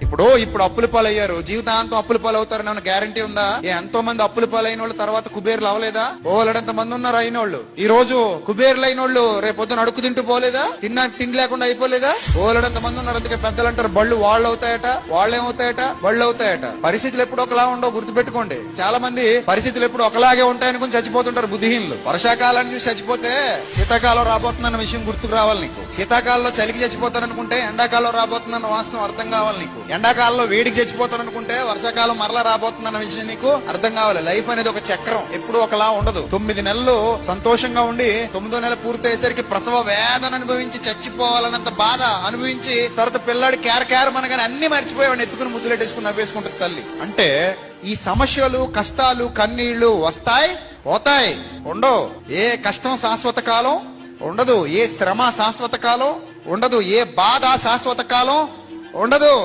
ఇప్పుడు అప్పుల పాలయ్యారు, జీవితాంతం అప్పుల పాలు అవుతారని ఏమైనా గ్యారంటీ ఉందా? ఎంతో మంది అప్పుల పాలైన వాళ్ళు తర్వాత కుబేర్లు అవ్వలేదా? ఓలడంత మంది ఉన్నారు అయినోళ్ళు. ఈ రోజు కుబేర్లు అయినోళ్ళు రేపు పొద్దున అడుగు తింటూ పోలేదా? తిండి లేకుండా అయిపోలేదా? ఓలడంత మంది ఉన్నారు. అందుకే పెద్దలు అంటారు, బళ్ళు వాళ్ళు అవుతాయట, వాళ్ళేమవుతాయట, బళ్ళు అవుతాయట. పరిస్థితులు ఎప్పుడు ఒకలా ఉండవు, గుర్తుపెట్టుకోండి. చాలా మంది పరిస్థితులు ఎప్పుడు ఒకలాగే ఉంటాయనుకుని చచ్చిపోతుంటారు బుద్ధిహీనులు. వర్షాకాలానికి చూసి చచ్చిపోతే శీతాకాలం రాబోతుందన్న విషయం గుర్తుకు రావాలి నీకు. శీతాకాలంలో చలికి చచ్చిపోతారనుకుంటే ఎండాకాలం రాబోతుందన్న వాస్తవం అర్థం కావాలి నీకు. ఎండాకాలంలో వేడికి చచ్చిపోతారనుకుంటే వర్షాకాలం మరలా రాబోతుందన్న విషయం నీకు అర్థం కావాలి. లైఫ్ అనేది ఒక చక్రం, ఎప్పుడు ఒకలా ఉండదు. 9 నెలలు సంతోషంగా ఉండి 9వ నెల పూర్తయ్యేసరికి ప్రసవ వేదన అనుభవించి చచ్చిపోవాలన్నంత బాధ అనుభవించి తర్వాత పిల్లాడి కేరమనగానే అన్ని మర్చిపోయేవాడిని ఎత్తుకుని ముద్దులెట్టేసుకుని నవ్వేసుకుంటుంది తల్లి. అంటే ఈ సమస్యలు, కష్టాలు, కన్నీళ్లు వస్తాయి, పోతాయి, ఉండవు. ఏ కష్టం శాశ్వత కాలం ఉండదు, ఏ శ్రమ శాశ్వత కాలం ఉండదు, ఏ బాధ శాశ్వత కాలం ఉండదు.